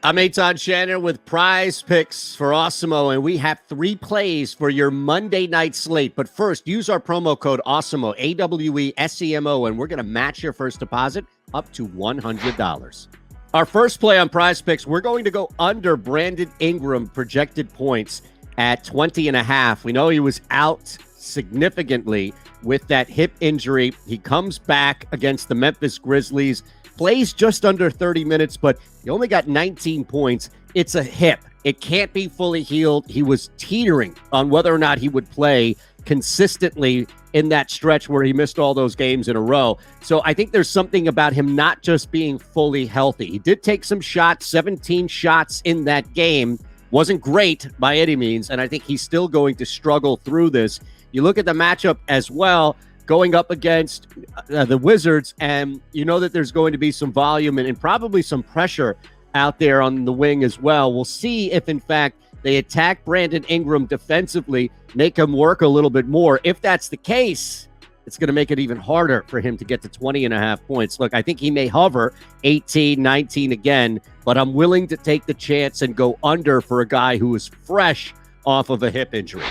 I'm Eytan Shander with PrizePicks for Awesemo, and we have 3 plays for your Monday night slate. But first, use our promo code Awesemo, AWESEMO, and we're going to match your first deposit up to $100. Our first play on PrizePicks, we're going to go under Brandon Ingram projected points at 20.5. We know he was out significantly with that hip injury. He comes back against the Memphis Grizzlies, plays just under 30 minutes, but he only got 19 points. It's a hip. It can't be fully healed. He was teetering on whether or not he would play consistently in that stretch where he missed all those games in a row. So I think there's something about him not just being fully healthy. He did take some shots, 17 shots in that game. Wasn't great by any means, and I think he's still going to struggle through this. You look at the matchup as well, going up against the Wizards, and you know that there's going to be some volume and probably some pressure out there on the wing as well. We'll see if, in fact, they attack Brandon Ingram defensively, make him work a little bit more. If that's the case, it's going to make it even harder for him to get to 20.5 points. Look, I think he may hover 18, 19 again, but I'm willing to take the chance and go under for a guy who is fresh off of a hip injury.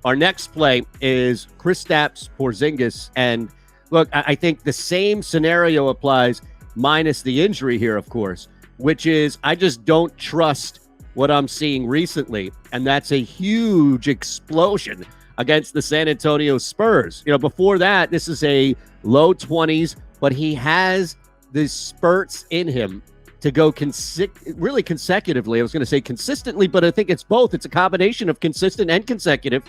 Our next play is Kristaps Porzingis. And look, I think the same scenario applies minus the injury here, of course, which is I just don't trust what I'm seeing recently. And that's a huge explosion against the San Antonio Spurs. You know, before that, this is a low 20s, but he has the spurts in him to go really consecutively. I was going to say consistently, but I think it's both. It's a combination of consistent and consecutive,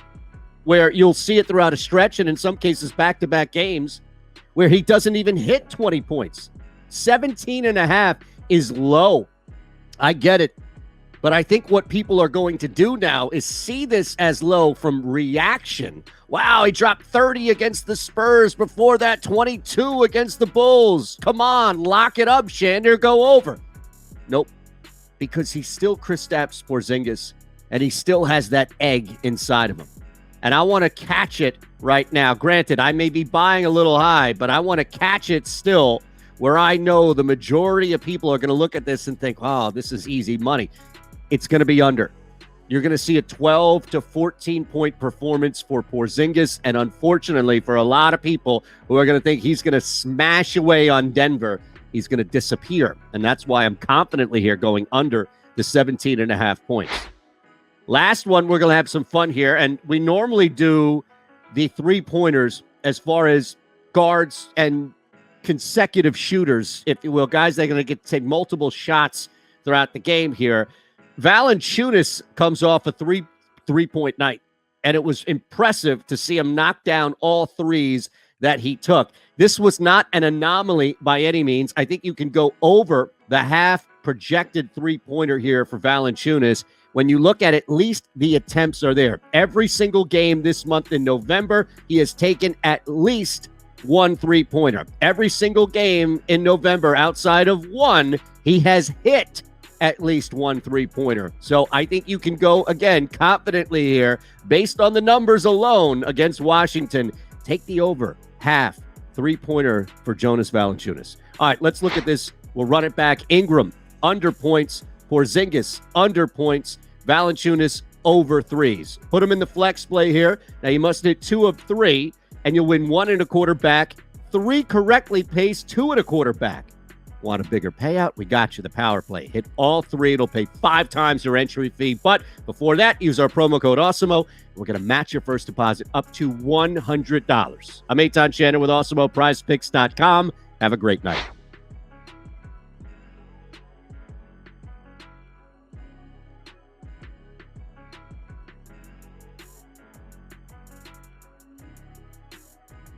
where you'll see it throughout a stretch and in some cases back-to-back games where he doesn't even hit 20 points. 17.5 is low. I get it. But I think what people are going to do now is see this as low from reaction. Wow, he dropped 30 against the Spurs. Before that, 22 against the Bulls. Come on, lock it up, Shander. Go over. Nope. Because he's still Kristaps Porzingis, and he still has that egg inside of him. And I want to catch it right now. Granted, I may be buying a little high, but I want to catch it still where I know the majority of people are going to look at this and think, oh, this is easy money. It's going to be under. You're going to see a 12 to 14-point performance for Porzingis. And unfortunately, for a lot of people who are going to think he's going to smash away on Denver, he's going to disappear. And that's why I'm confidently here going under the 17.5 points. Last one, we're going to have some fun here, and we normally do the 3-pointers as far as guards and consecutive shooters, if you will. Guys, they're going to get to take multiple shots throughout the game here. Valanciunas comes off a three-point night, and it was impressive to see him knock down all threes that he took. This was not an anomaly by any means. I think you can go over the half projected three-pointer here for Valanciunas. When you look at least the attempts are there. Every single game this month in November, he has taken at least one three-pointer. Every single game in November outside of one, he has hit at least one three-pointer. So I think you can go, again, confidently here, based on the numbers alone against Washington. Take the over, half three-pointer for Jonas Valanciunas. All right, let's look at this. We'll run it back. Ingram, under points. Porzingis, under points. Valanciunas, over threes. Put him in the flex play here. Now, you must hit 2 of 3, and you'll win 1.25 back. 3 correctly pays 2.25 back. Want a bigger payout? We got you the power play. Hit all 3. It'll pay 5 times your entry fee. But before that, use our promo code Awesemo. We're going to match your first deposit up to $100. I'm Eytan Shander with Awesemo, PrizePicks.com. Have a great night.